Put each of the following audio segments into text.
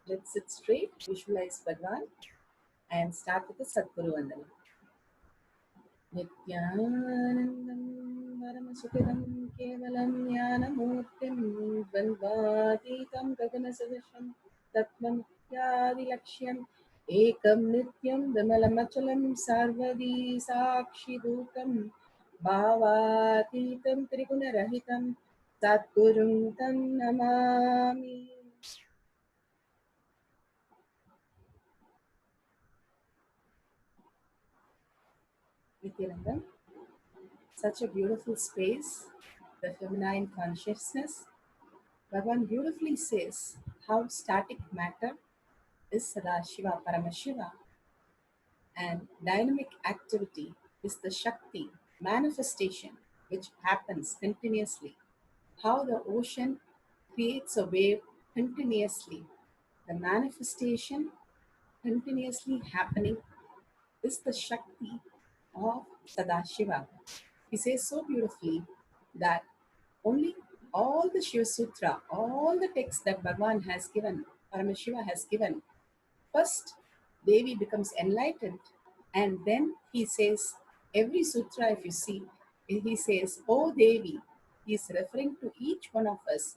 Let's sit straight, visualize Bhagwan, and start with the Sadguru Vandana. Nithyanandam Paramashivam Kevalam Jnanamurtim Dvandvatitam Gaganasavisham Tatvam Yadilakshyan Ekam Nityam Vimalamachalam Sarvadi Sakshidukam Bhavatitam Trigunarahitam Sadgurum Tam Namami. Nithyanandam, such a beautiful space, the feminine consciousness. Bhagwan beautifully says how static matter is Sadashiva Paramashiva and dynamic activity is the Shakti manifestation which happens continuously. How the ocean creates a wave continuously. The manifestation continuously happening is the Shakti of Sadashiva. He says so beautifully that only all the Shiva Sutra, all the texts that Bhagwan has given, Paramashiva has given, first Devi becomes enlightened, and then he says, every sutra, if you see, he says, O Devi. He is referring to each one of us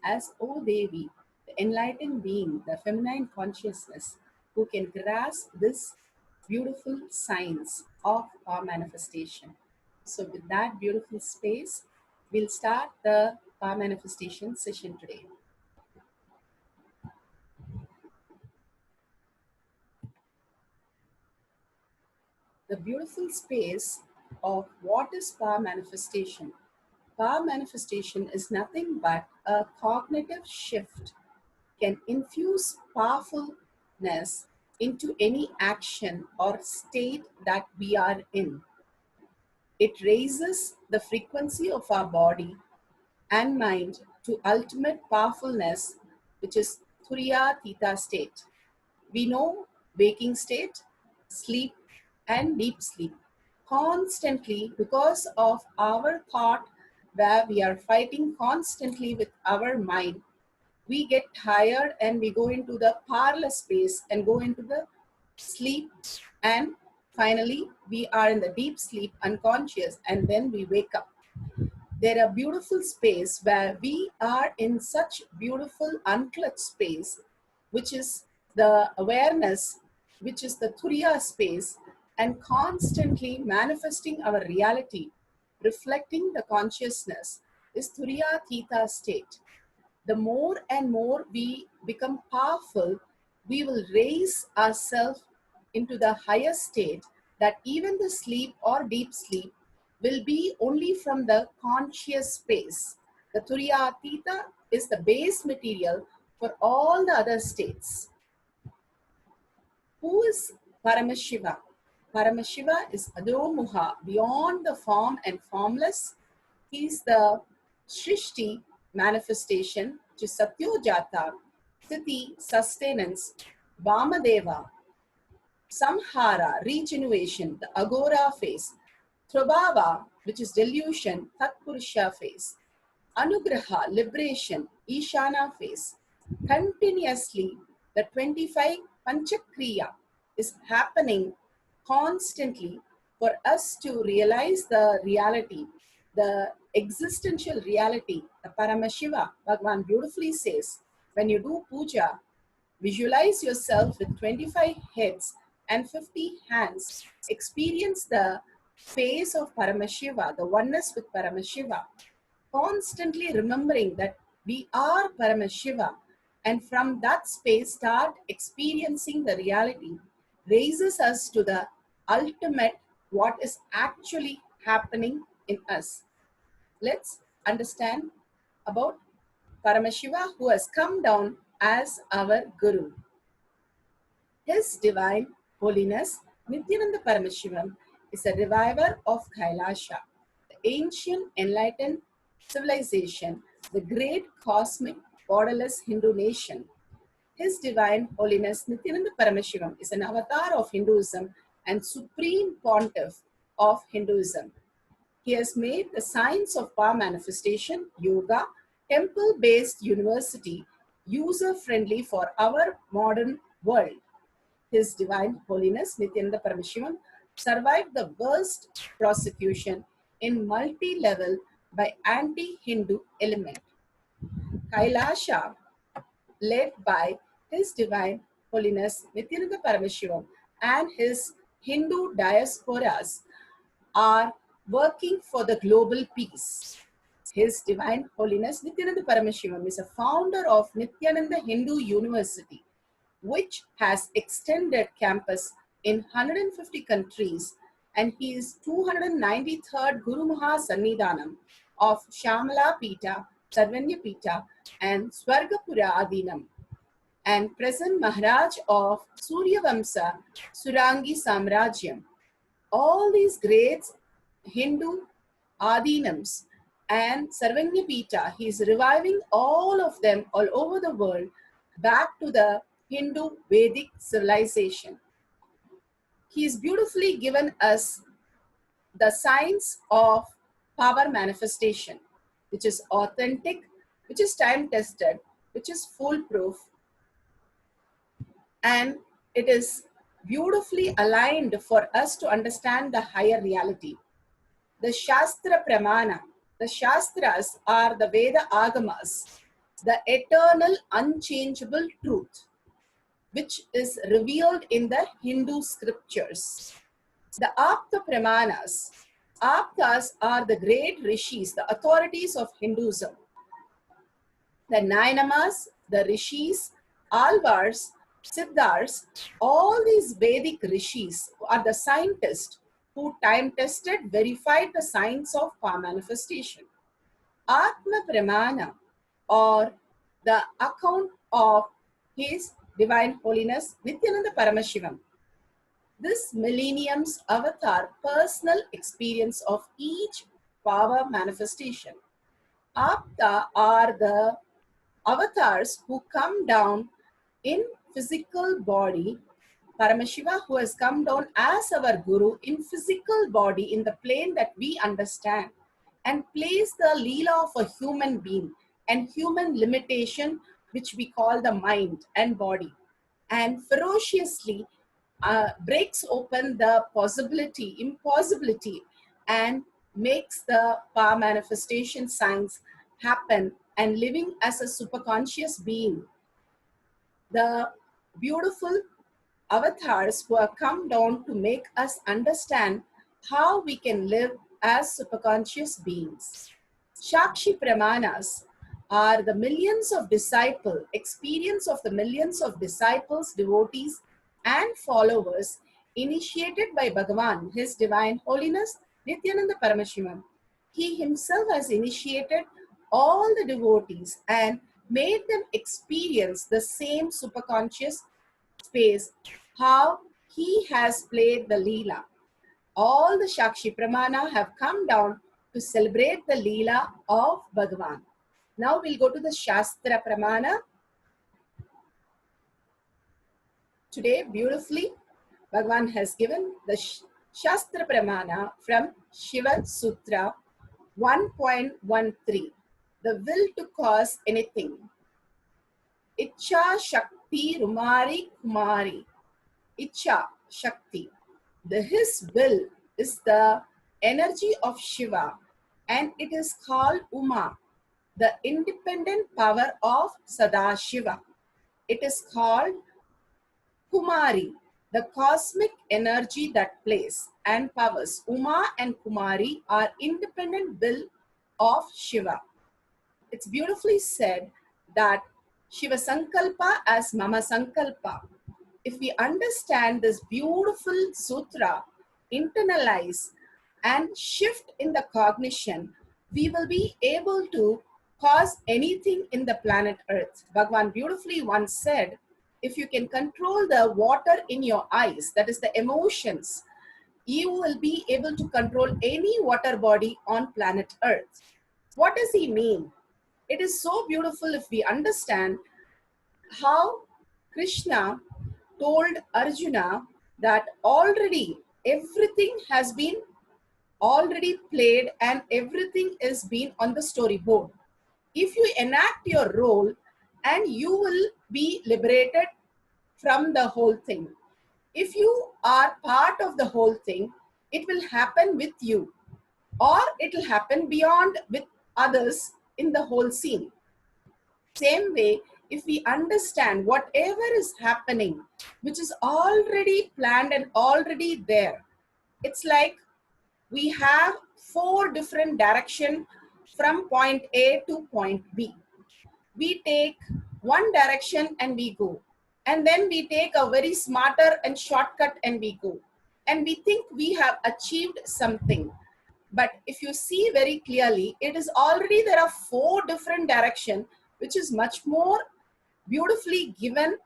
as O Devi, the enlightened being, the feminine consciousness, who can grasp this beautiful science of our manifestation. So, with that beautiful space, we'll start the power manifestation session today. The beautiful space of what is power manifestation. Power manifestation is nothing but a cognitive shift, can infuse powerfulness into any action or state that we are in. It raises the frequency of our body and mind to ultimate powerfulness, which is Turiya Theta state. We know waking state, sleep, and deep sleep. Constantly, because of our thought, where we are fighting constantly with our mind, we get tired and we go into the powerless space and go into the sleep, and finally we are in the deep sleep, unconscious, and then we wake up. There are beautiful space where we are in such beautiful unclutched space, which is the awareness, which is the Turiya space, and constantly manifesting our reality, reflecting the consciousness, is Turiya Theta state. The more and more we become powerful, we will raise ourselves into the higher state, that even the sleep or deep sleep will be only from the conscious space. The Turiya Theta is the base material for all the other states. Who is Paramashiva? Paramashiva is Adromuha, beyond the form and formless. He is the Shrishti manifestation, which is Satyojata, Sthiti, sustenance, Vamadeva, Samhara, regeneration, the Agora phase, Prabhava, which is delusion, Tatpurusha phase, Anugraha, liberation, Ishana phase. Continuously, the 25 Panchakriya is happening constantly for us to realize the reality, the existential reality. The Paramashiva, Bhagwan beautifully says, when you do puja, visualize yourself with 25 heads and 50 hands. Experience the face of Paramashiva, the oneness with Paramashiva. Constantly remembering that we are Paramashiva, and from that space start experiencing the reality, raises us to the ultimate, what is actually happening in us. Let's understand about Paramashiva, who has come down as our Guru. His Divine Holiness Nithyananda Paramashivam is a reviver of KAILASA, the ancient enlightened civilization, the great cosmic borderless Hindu nation. His Divine Holiness Nithyananda Paramashivam is an avatar of Hinduism and supreme pontiff of Hinduism. He has made the science of power manifestation, yoga, temple-based university, user-friendly for our modern world. His Divine Holiness Nithyananda Paramashivam survived the worst prosecution in multi-level by anti-Hindu element. KAILASA, led by His Divine Holiness Nithyananda Paramashivam and his Hindu diasporas, are working for the global peace. His Divine Holiness Nithyananda Paramashivam is a founder of Nithyananda Hindu University, which has extended campus in 150 countries, and he is 293rd Guru Maha Sannidhanam of Shamala Pita, Sarvanya Pita, and Swargapura Adinam, and present Maharaj of Suryavamsa Surangi Samrajyam. All these great Hindu Adinams and Sarvanya Pita, he is reviving all of them all over the world back to the Hindu Vedic civilization. He has beautifully given us the science of power manifestation, which is authentic, which is time tested, which is foolproof, and it is beautifully aligned for us to understand the higher reality. The Shastra Pramana, the Shastras are the Veda Agamas, the eternal unchangeable truth, which is revealed in the Hindu scriptures. The Apta Pramanas, Aptas are the great rishis, the authorities of Hinduism. The Nainamas, the rishis, Alvars, Siddhars, all these Vedic rishis are the scientists who time tested, verified the science of power manifestation. Atma Pramana, or the account of His Divine Holiness Nithyananda Paramashivam. This millennium's avatar personal experience of each power manifestation. Apta are the avatars who come down in physical body. Paramashiva, who has come down as our Guru in physical body in the plane that we understand, and plays the Leela of a human being and human limitation, which we call the mind and body, and ferociously breaks open the possibility, impossibility, and makes the power manifestation signs happen, and living as a superconscious being. The beautiful avatars who have come down to make us understand how we can live as superconscious beings. Shakshi Pramanas are the millions of disciples, experience of the millions of disciples, devotees, and followers initiated by Bhagwan, His Divine Holiness Nithyananda Paramashivam. He himself has initiated all the devotees and made them experience the same superconscious space, how he has played the Leela. All the Shakshi Pramana have come down to celebrate the Leela of Bhagwan. Now we'll go to the Shastra Pramana. Today, beautifully, Bhagwan has given the Shastra Pramana from Shiva Sutra 1.13. The will to cause anything. Icha Shakti Rumari Kumari. Icha Shakti. His will is the energy of Shiva, and it is called Uma, the independent power of Sadashiva. It is called Kumari, the cosmic energy that plays and powers. Uma and Kumari are independent will of Shiva. It's beautifully said that Shiva Sankalpa as Mama Sankalpa. If we understand this beautiful sutra, internalize and shift in the cognition, we will be able to cause anything in the planet Earth. Bhagwan beautifully once said, if you can control the water in your eyes, that is the emotions, you will be able to control any water body on planet Earth. What does he mean? It is so beautiful if we understand how Krishna told Arjuna that already everything has been already played and everything is been on the storyboard. If you enact your role, and you will be liberated from the whole thing. If you are part of the whole thing, it will happen with you, or it will happen beyond with others in the whole scene. Same way, if we understand whatever is happening, which is already planned and already there, it's like we have 4 different directions from point A to point B. We take one direction and we go. And then we take a very smarter and shortcut and we go. And we think we have achieved something. But if you see very clearly, it is already there are 4 different directions, which is much more beautifully given.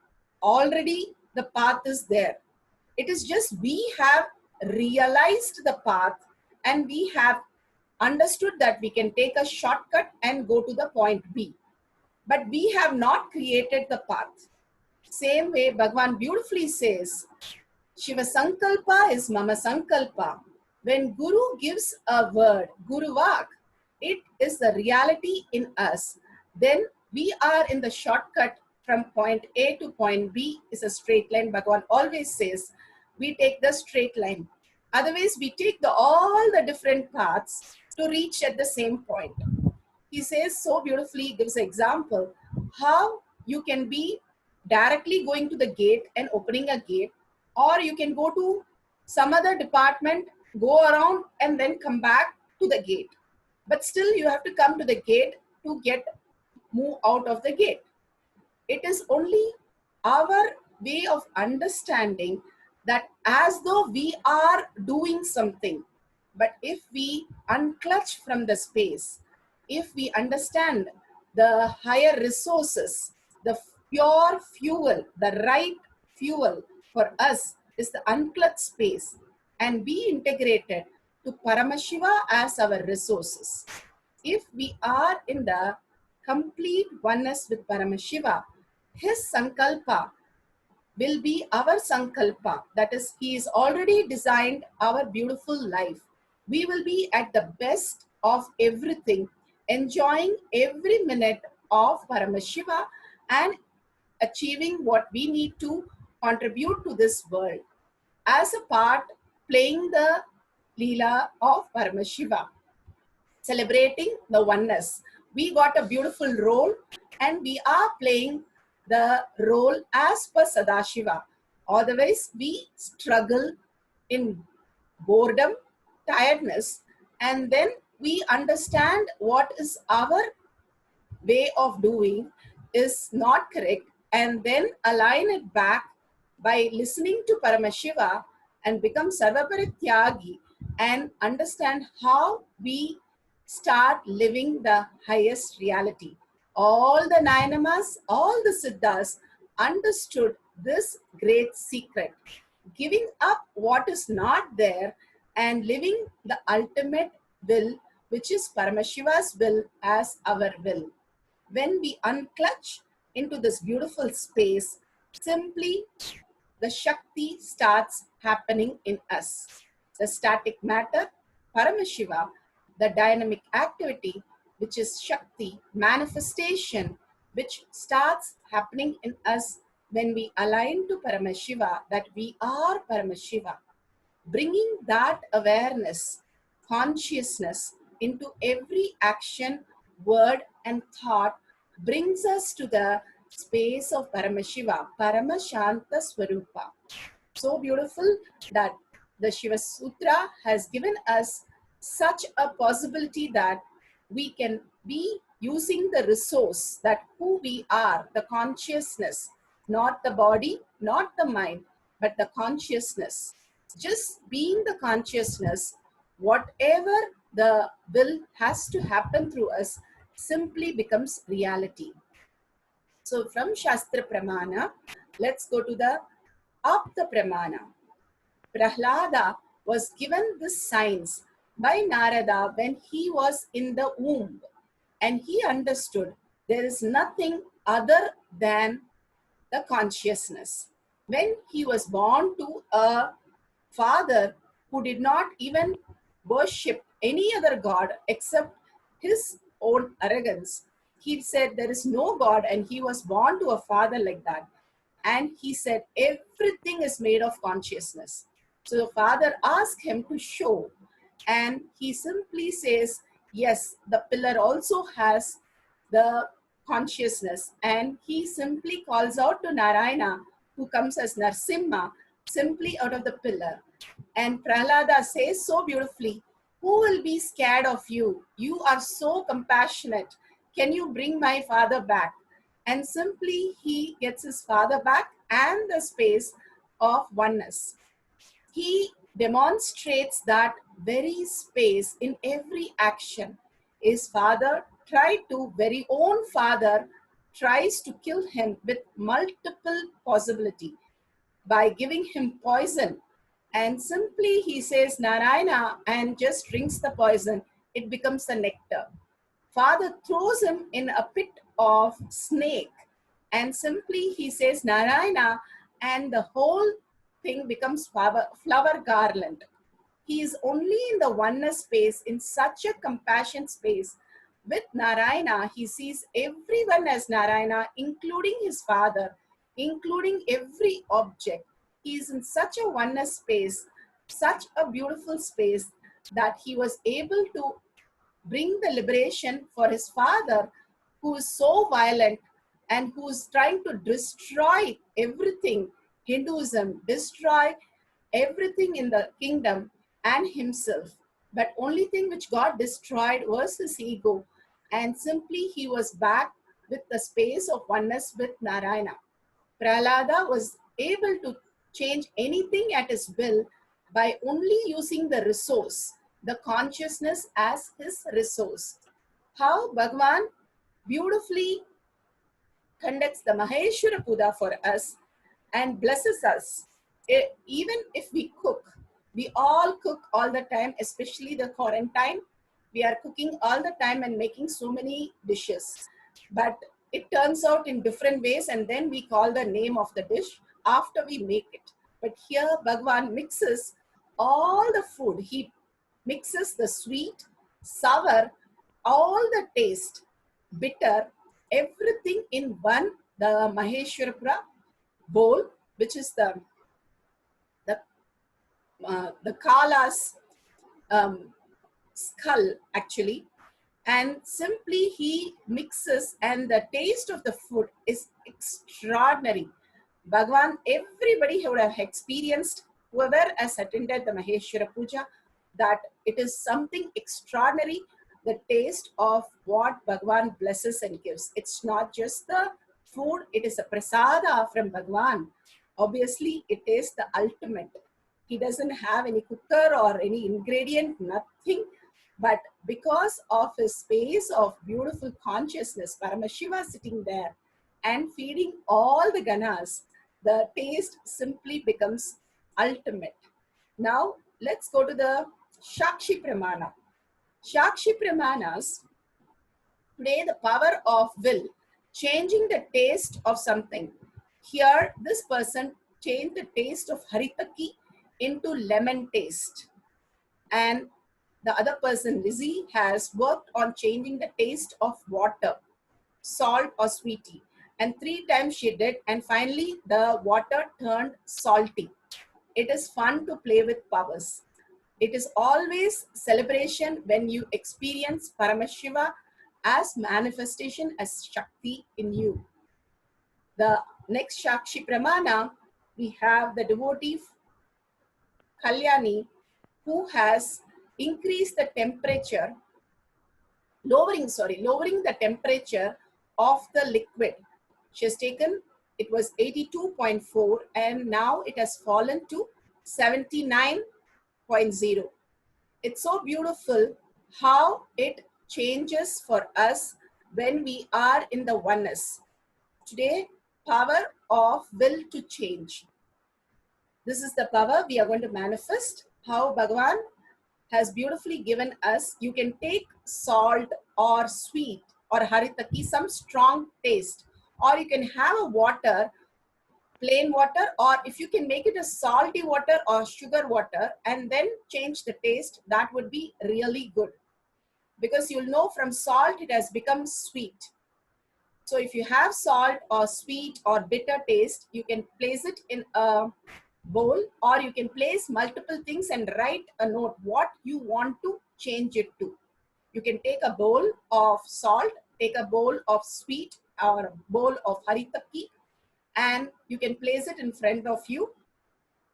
Already the path is there. It is just we have realized the path and we have understood that we can take a shortcut and go to the point B. But we have not created the path. Same way, Bhagwan beautifully says, Shiva Sankalpa is Mama Sankalpa. When Guru gives a word, Guru Vak, it is the reality in us. Then we are in the shortcut from point A to point B is a straight line. Bhagwan always says, we take the straight line. Otherwise, we take all the different paths to reach at the same point. He says so beautifully, gives an example, how you can be directly going to the gate and opening a gate, or you can go to some other department, go around and then come back to the gate. But still you have to come to the gate to move out of the gate. It is only our way of understanding that as though we are doing something, but if we unclutch from the space, if we understand the higher resources, the pure fuel, the right fuel for us is the unclutched space, and be integrated to Paramashiva as our resources. If we are in the complete oneness with Paramashiva, his sankalpa will be our sankalpa. That is, he has already designed our beautiful life. We will be at the best of everything, enjoying every minute of Paramashiva and achieving what we need to contribute to this world as a part playing the Leela of Paramashiva, celebrating the oneness. We got a beautiful role and we are playing the role as per Sadashiva. Otherwise, we struggle in boredom, tiredness, and then we understand what is our way of doing is not correct, and then align it back by listening to Paramashiva and become Sarvaparityagi and understand how we start living the highest reality. All the Nayanamas, all the Siddhas understood this great secret, giving up what is not there and living the ultimate will, which is Paramashiva's will as our will. When we unclutch into this beautiful space, simply the Shakti starts happening in us. The static matter, Paramashiva, the dynamic activity, which is Shakti, manifestation, which starts happening in us when we align to Paramashiva, that we are Paramashiva. Bringing that awareness, consciousness into every action, word, and thought brings us to the space of Paramashiva, Paramashanta Swarupa. So beautiful that the Shiva Sutra has given us such a possibility that we can be using the resource that who we are, the consciousness, not the body, not the mind, but the consciousness. Just being the consciousness, whatever the will has to happen through us simply becomes reality. So from Shastra Pramana, let's go to the Apta Pramana. Prahlada was given this science by Narada when he was in the womb, and he understood there is nothing other than the consciousness. When he was born to a father who did not even worship any other god except his own arrogance, he said there is no God, and he was born to a father like that. And he said everything is made of consciousness. So the father asked him to show, and he simply says, yes, the pillar also has the consciousness. And he simply calls out to Narayana, who comes as Narsimha, simply out of the pillar. And Prahlada says so beautifully, who will be scared of you? You are so compassionate. Can you bring my father back? And simply he gets his father back and the space of oneness. He demonstrates that very space in every action. His father very own father tries to kill him with multiple possibility by giving him poison. And simply he says Narayana and just drinks the poison. It becomes the nectar. Father throws him in a pit of snake, and simply he says Narayana, and the whole thing becomes flower garland. He is only in the oneness space, in such a compassion space. With Narayana, he sees everyone as Narayana, including his father, including every object. He is in such a oneness space, such a beautiful space, that he was able to bring the liberation for his father, who is so violent and who is trying to destroy everything, Hinduism, destroy everything in the kingdom and himself. But only thing which God destroyed was his ego. And simply he was back with the space of oneness with Narayana. Prahlada was able to change anything at his will by only using the resource, the consciousness as his resource. How Bhagwan beautifully conducts the Maheshwara Puja for us and blesses us. Even if we cook, we all cook all the time, especially the quarantine. We are cooking all the time and making so many dishes. But it turns out in different ways, and then we call the name of the dish after we make it. But here Bhagwan mixes all the food. He mixes the sweet, sour, all the taste, bitter, everything in one, the Maheshwarapura bowl, which is the Kala's skull actually. And simply he mixes, and the taste of the food is extraordinary. Bhagwan, everybody who would have experienced, whoever has attended the Maheshwara Puja, that it is something extraordinary, the taste of what Bhagwan blesses and gives. It's not just the food, it is a prasada from Bhagwan. Obviously, it is the ultimate. He doesn't have any cooker or any ingredient, nothing. But because of his space of beautiful consciousness, Paramashiva sitting there and feeding all the ganas, the taste simply becomes ultimate. Now, let's go to the Shakshi Pramana. Shakshi Pramanas, today the power of will, changing the taste of something. Here, this person changed the taste of haritaki into lemon taste. And the other person, Lizzie, has worked on changing the taste of water, salt or sweetie. And 3 times she did, and finally the water turned salty. It is fun to play with powers. It is always celebration when you experience Paramashiva as manifestation, as Shakti in you. The next Shakshi Pramana, we have the devotee Kalyani, who has increased the temperature, lowering the temperature of the liquid. She has taken, it was 82.4 and now it has fallen to 79.0. It's so beautiful how it changes for us when we are in the oneness. Today, power of will to change. This is the power we are going to manifest. How Bhagwan has beautifully given us. You can take salt or sweet or haritaki, some strong taste, or you can have a water, plain water, or if you can make it a salty water or sugar water and then change the taste, that would be really good. Because you'll know from salt it has become sweet. So if you have salt or sweet or bitter taste, you can place it in a bowl, or you can place multiple things and write a note what you want to change it to. You can take a bowl of salt, take a bowl of sweet or a bowl of haritaki, and you can place it in front of you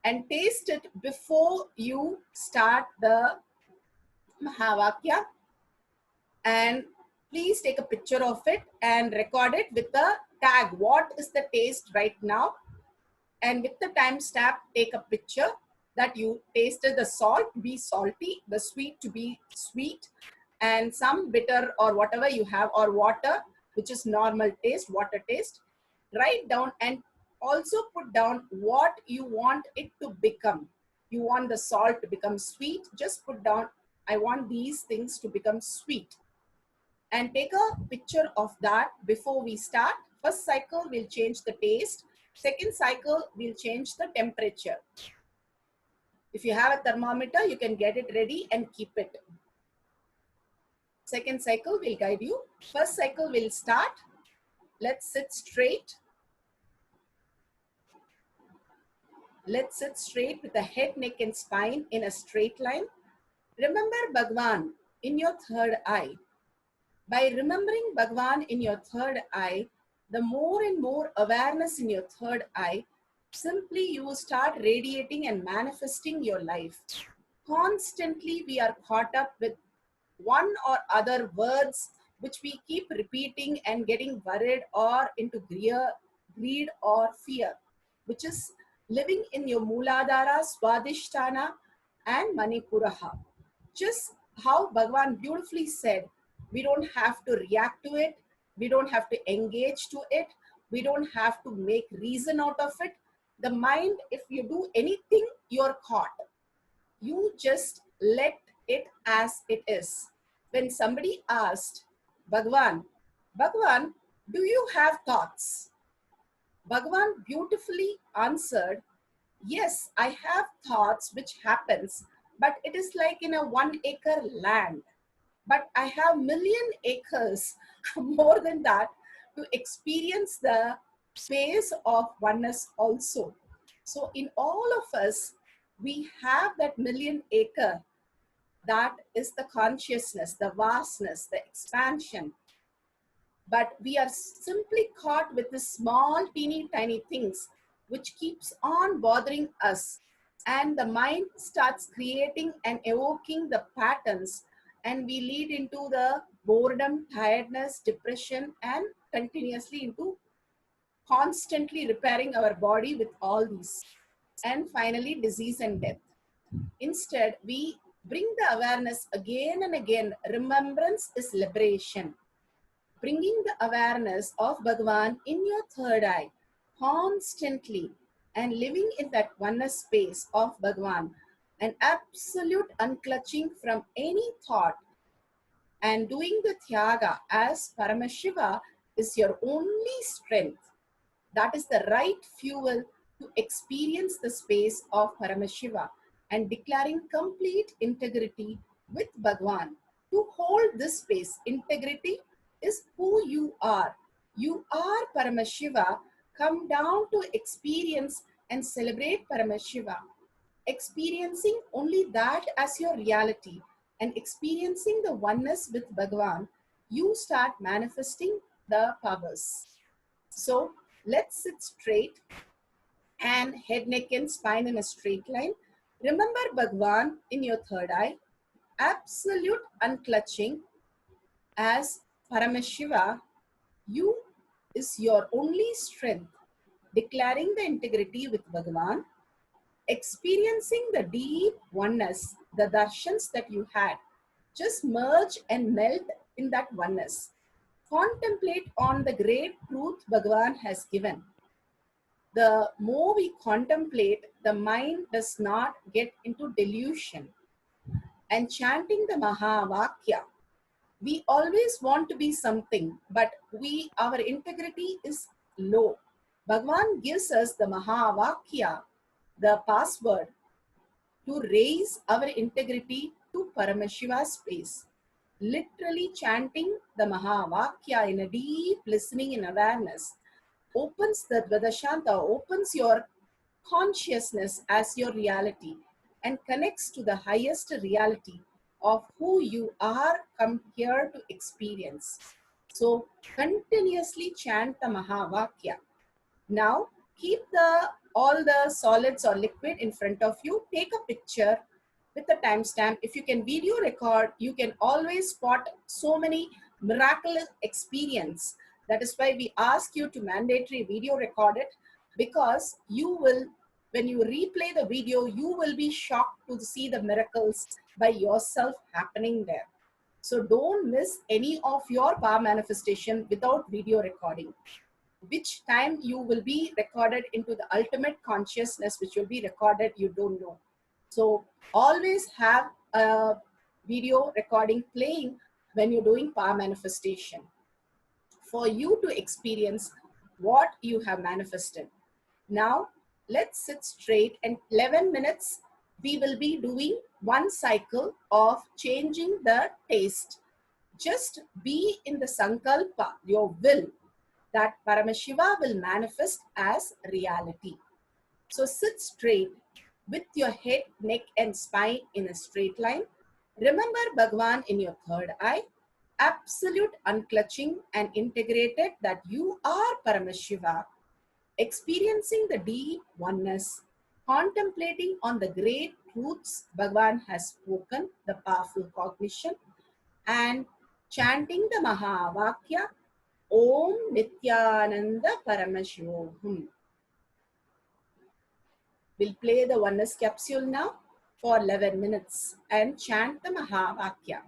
and taste it before you start the Mahavakya. And please take a picture of it and record it with the tag. What is the taste right now? And with the timestamp, take a picture that you tasted the salt to be salty, the sweet to be sweet, and some bitter or whatever you have, or water, which is normal taste, water taste. Write down and also put down what you want it to become. You want the salt to become sweet, just put down, I want these things to become sweet. And take a picture of that before we start. First cycle will change the taste. Second cycle will change the temperature. If you have a thermometer, you can get it ready and keep it. Second cycle will guide you. First cycle will start. Let's sit straight. Let's sit straight with the head, neck and spine in a straight line. Remember Bhagwan in your third eye. By remembering Bhagwan in your third eye, the more and more awareness in your third eye, simply you will start radiating and manifesting your life. Constantly we are caught up with one or other words which we keep repeating and getting worried or into greed or fear, which is living in your Mooladhara, Swadhisthana and Manipuraha. Just how Bhagwan beautifully said, we don't have to react to it, we don't have to engage to it, we don't have to make reason out of it. The mind, if you do anything, you're caught. You just let it as it is. When somebody asked Bhagwan, Bhagwan, do you have thoughts? Bhagwan beautifully answered, yes, I have thoughts which happens, but it is like in a 1 acre land. But I have million acres, more than that, to experience the space of oneness also. So in all of us, we have that million acre. That is the consciousness, the vastness, the expansion. But we are simply caught with the small, teeny, tiny things which keeps on bothering us. And the mind starts creating and evoking the patterns, and we lead into the boredom, tiredness, depression, and continuously into constantly repairing our body with all these. And finally, disease and death. Instead, we bring the awareness again and again. Remembrance is liberation. Bringing the awareness of Bhagwan in your third eye constantly and living in that oneness space of Bhagwan, an absolute unclutching from any thought, and doing the Tyaga as Paramashiva is your only strength. That is the right fuel to experience the space of Paramashiva and declaring complete integrity with Bhagwan. To hold this space, integrity is who you are. You are Paramashiva. Come down to experience and celebrate Paramashiva. Experiencing only that as your reality and experiencing the oneness with Bhagwan, you start manifesting the powers. So let's sit straight and head, neck and spine in a straight line. Remember Bhagwan in your third eye, absolute unclutching as Paramashiva. You is your only strength, declaring the integrity with Bhagwan, experiencing the deep oneness, the darshans that you had. Just merge and melt in that oneness. Contemplate on the great truth Bhagwan has given. The more we contemplate, the mind does not get into delusion. And chanting the Mahavakya, we always want to be something, but our integrity is low. Bhagwan gives us the Mahavakya, the password, to raise our integrity to Paramashiva's space. Literally chanting the Mahavakya in a deep listening and awareness opens the Dvadashanta, opens your consciousness as your reality and connects to the highest reality of who you are come here to experience. So continuously chant the Mahavakya. Now keep the all the solids or liquid in front of you. Take a picture with a timestamp. If you can video record, you can always spot so many miraculous experience. That is why we ask you to mandatory video record it, because you will, when you replay the video, you will be shocked to see the miracles by yourself happening there. So don't miss any of your power manifestation without video recording. Which time you will be recorded into the ultimate consciousness, which will be recorded, you don't know. So always have a video recording playing when you're doing power manifestation for you to experience what you have manifested. Now let's sit straight, and 11 minutes we will be doing one cycle of changing the taste. Just be in the sankalpa, your will, that Paramashiva will manifest as reality. So sit straight with your head, neck and spine in a straight line. Remember Bhagwan in your third eye. Absolute unclutching and integrated that you are Paramashiva. Experiencing the deep oneness. Contemplating on the great truths Bhagwan has spoken, the powerful cognition. And chanting the Mahavakya, Om Nithyananda Paramashivam. We'll play the oneness capsule now for 11 minutes and chant the Mahavakya.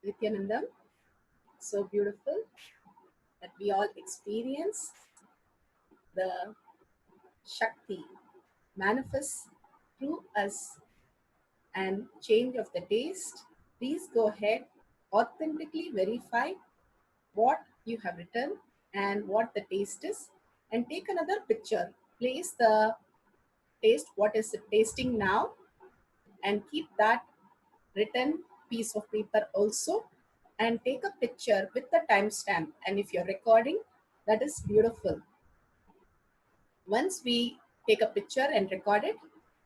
Nithyanandam. So beautiful that we all experience the Shakti manifest through us and change of the taste. Please go ahead, authentically verify what you have written and what the taste is, and take another picture. Place the taste, what is it tasting now, and keep that written piece of paper also, and take a picture with the timestamp. And if you're recording, that is beautiful. Once we take a picture and record it,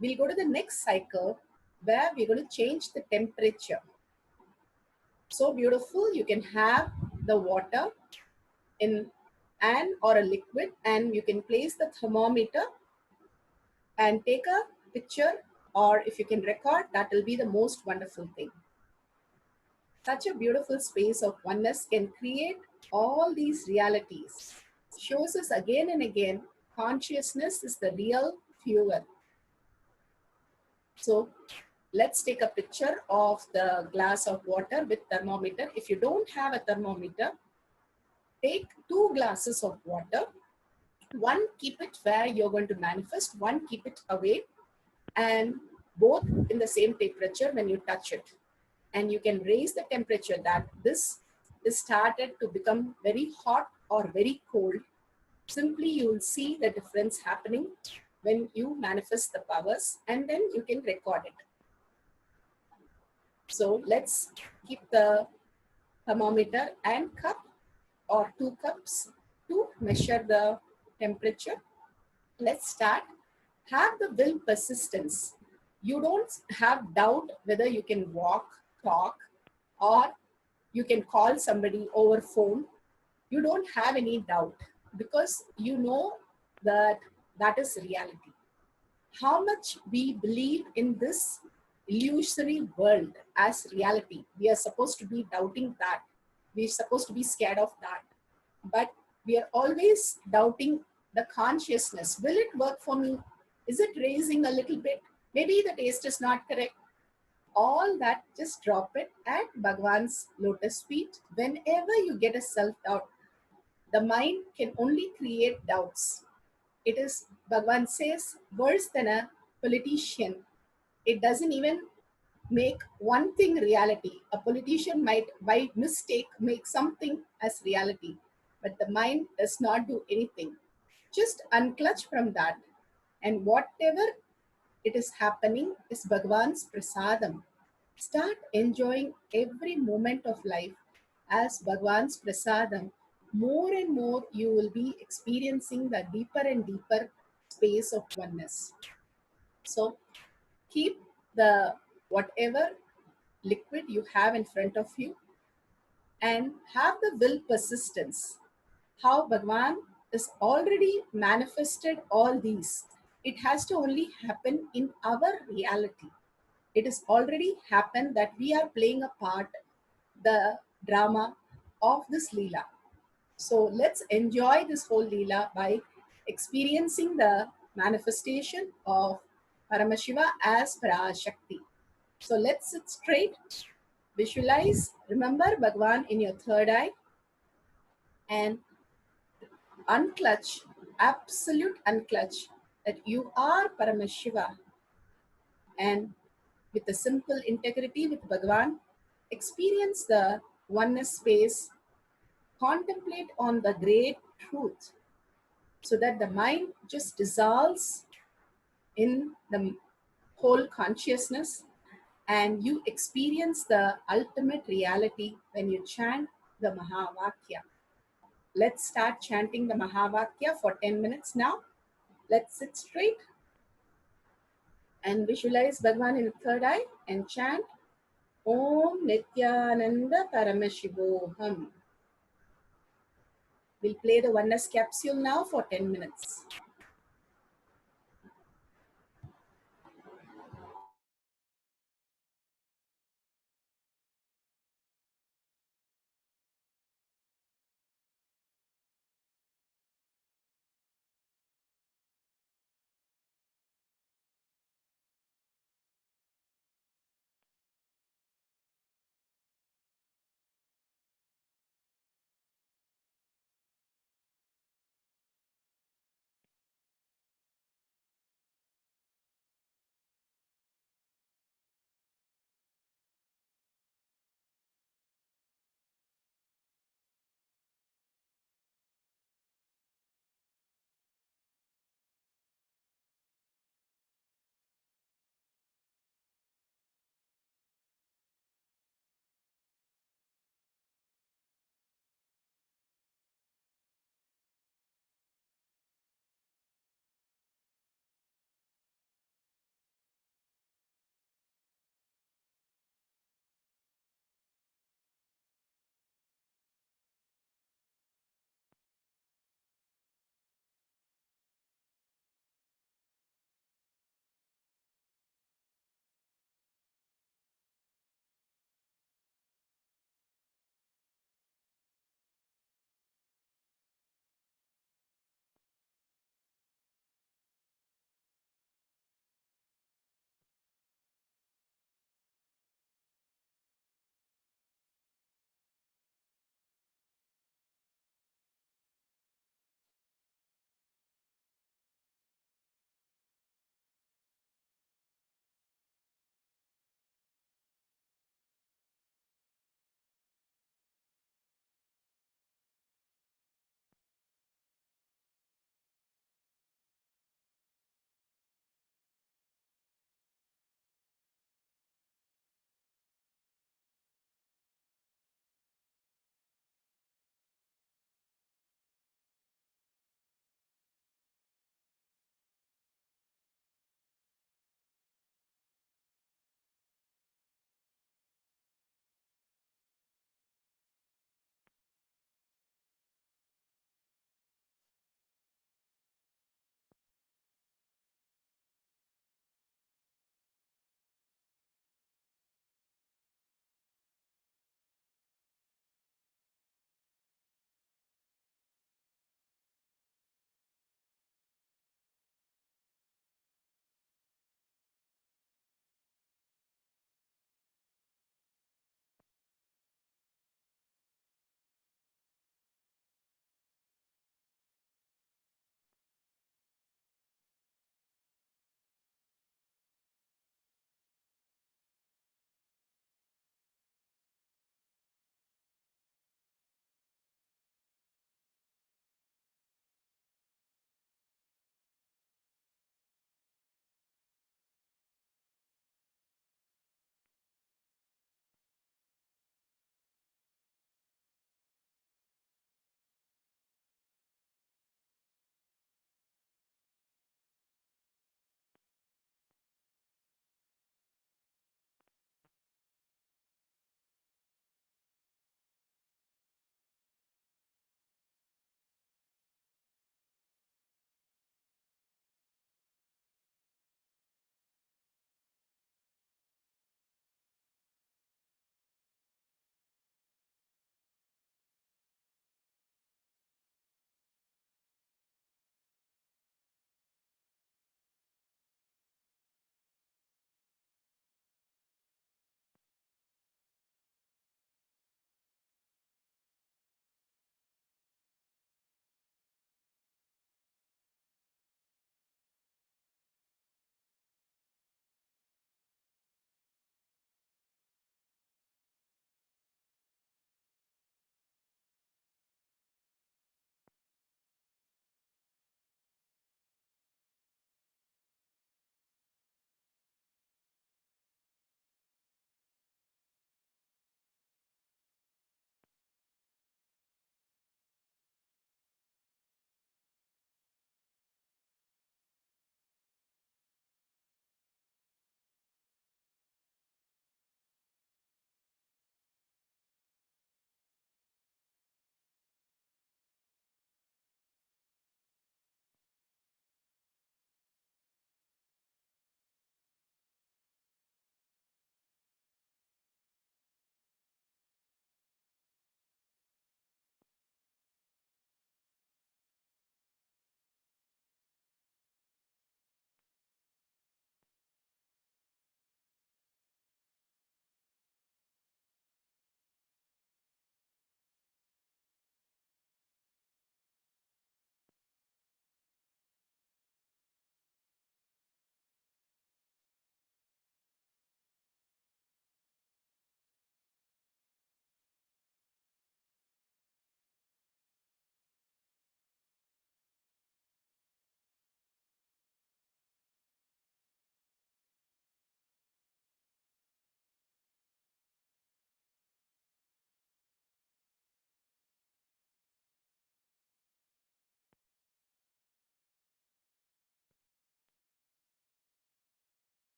we'll go to the next cycle where we're going to change the temperature. So beautiful, you can have the water in an or a liquid, and you can place the thermometer and take a picture, or if you can record, that will be the most wonderful thing. Such a beautiful space of oneness can create all these realities. Shows us again and again consciousness is the real fuel. So let's take a picture of the glass of water with thermometer. If you don't have a thermometer, take 2 glasses of water. One, keep it where you're going to manifest. One, keep it away, and both in the same temperature when you touch it. And you can raise the temperature that this is started to become very hot or very cold. Simply you will see the difference happening when you manifest the powers, and then you can record it. So let's keep the thermometer and cup or 2 cups to measure the temperature. Let's start. Have the will persistence. You don't have doubt whether you can walk, talk, or you can call somebody over phone. You don't have any doubt because you know that that is reality. How much we believe in this illusory world as reality. We are supposed to be doubting that. We're supposed to be scared of that. But we are always doubting the consciousness. Will it work for me? Is it raising a little bit? Maybe the taste is not correct. All that, just drop it at Bhagwan's lotus feet. Whenever you get a self-doubt, the mind can only create doubts. It is, Bhagwan says, worse than a politician. It doesn't even make one thing reality. A politician might, by mistake, make something as reality, but the mind does not do anything. Just unclutch from that, and whatever it is happening is Bhagwan's prasadam. Start enjoying every moment of life as Bhagwan's prasadam. More and more you will be experiencing the deeper and deeper space of oneness. So keep the whatever liquid you have in front of you and have the will persistence. How Bhagwan is already manifested all these. It has to only happen in our reality. It is already happened that we are playing a part, the drama of this Leela. So let's enjoy this whole Leela by experiencing the manifestation of Paramashiva as Parashakti. So let's sit straight, visualize, remember Bhagwan in your third eye, and unclutch, absolute unclutch, that you are Paramashiva, and with a simple integrity with Bhagwan, experience the oneness space, contemplate on the great truth so that the mind just dissolves in the whole consciousness and you experience the ultimate reality when you chant the Mahavakya. Let's start chanting the Mahavakya for 10 minutes now. Let's sit straight and visualize Bhagwan in the third eye and chant Om Nithyananda Paramashivoham. We'll play the oneness capsule now for 10 minutes.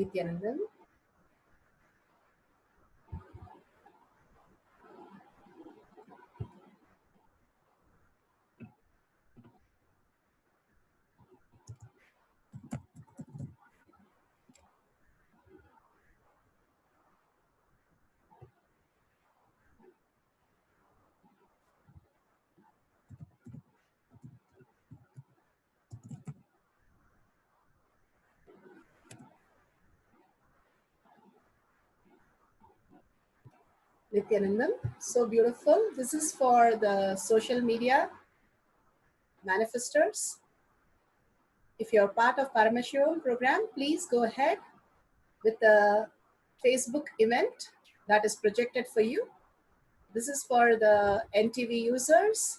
Nithyanandam. Nithyanandam, so beautiful. This is for the social media manifestors. If you're part of Paramashivam program, please go ahead with the Facebook event that is projected for you. This is for the NTV users,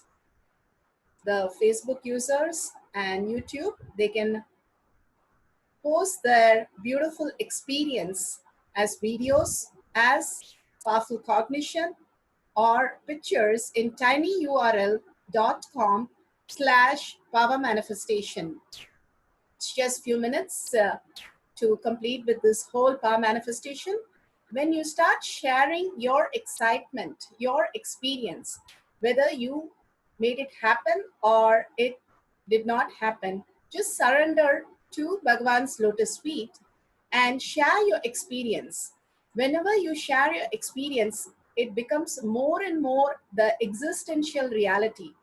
the Facebook users, and YouTube. They can post their beautiful experience as videos, as powerful cognition, or pictures in tinyurl.com/power manifestation. It's just few minutes to complete with this whole power manifestation. When you start sharing your excitement, your experience, whether you made it happen or it did not happen, just surrender to Bhagwan's lotus feet and share your experience. Whenever you share your experience, it becomes more and more the existential reality.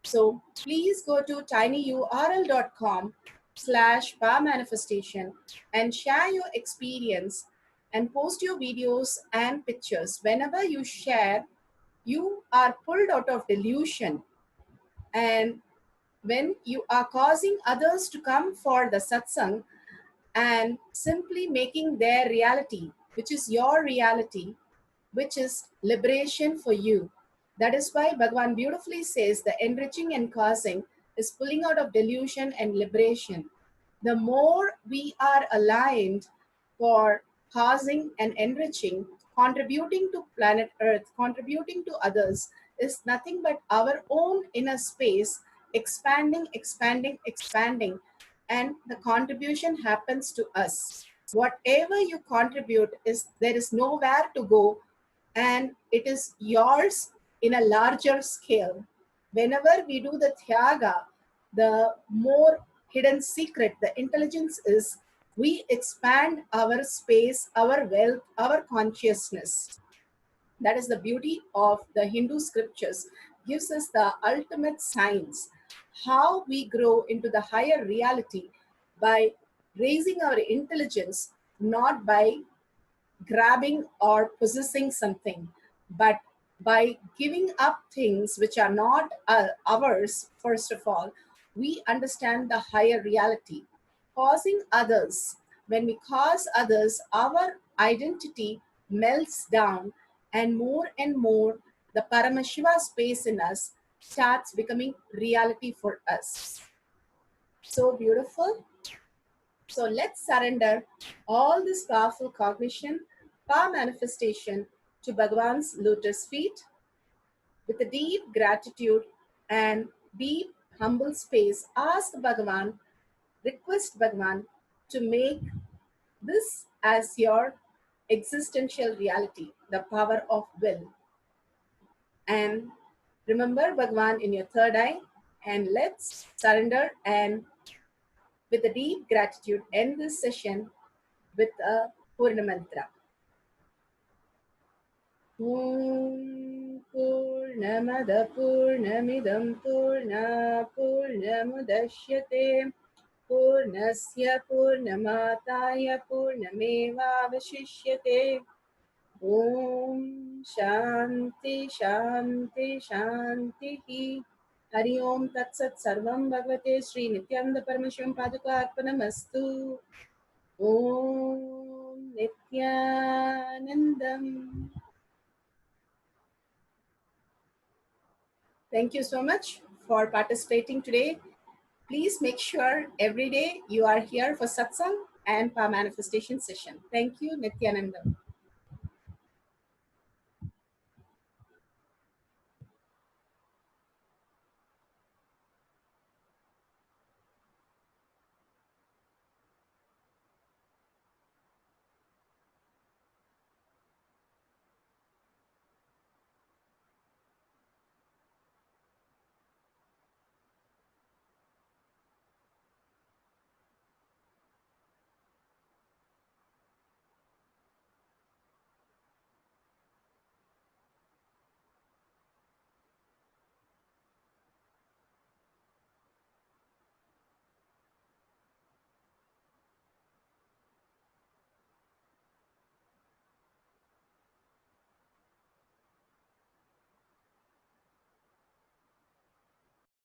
So please go to tinyurl.com/power manifestation and share your experience and post your videos and pictures. Whenever you share, you are pulled out of delusion. And when you are causing others to come for the satsang and simply making their reality, which is your reality, which is liberation for you. That is why Bhagwan beautifully says the enriching and causing is pulling out of delusion and liberation. The more we are aligned for causing and enriching, contributing to planet Earth, contributing to others, is nothing but our own inner space expanding, expanding, expanding, and the contribution happens to us. Whatever you contribute is there is nowhere to go, and it is yours in a larger scale. Whenever we do the Thyaga, the more hidden secret, the intelligence is we expand our space, our wealth, our consciousness. That is the beauty of the Hindu scriptures, gives us the ultimate science, how we grow into the higher reality by raising our intelligence, not by grabbing or possessing something, but by giving up things which are not ours. First of all, we understand the higher reality. Causing others, when we cause others, our identity melts down, and more the Paramashiva space in us starts becoming reality for us. So beautiful. So let's surrender all this powerful cognition, power manifestation to Bhagwan's lotus feet with a deep gratitude and deep humble space. Ask Bhagwan, request Bhagwan to make this as your existential reality, the power of will. And remember Bhagwan in your third eye, and let's surrender and with a deep gratitude end this session with a Purna mantra. Om Purnamada Purnamidam Purna Purnamudashyate Purnasya Purnamataya Purnamevavashishyate. Om Shanti Shanti Shanti. Hari Om Tat Sat Sarvam Bhagavate Shri Nithyananda Paramashivam Paduka Arpanamastu. Om Nithyanandam. Thank you so much for participating today. Please make sure every day you are here for satsang and power manifestation session. Thank you, Nithyanandam.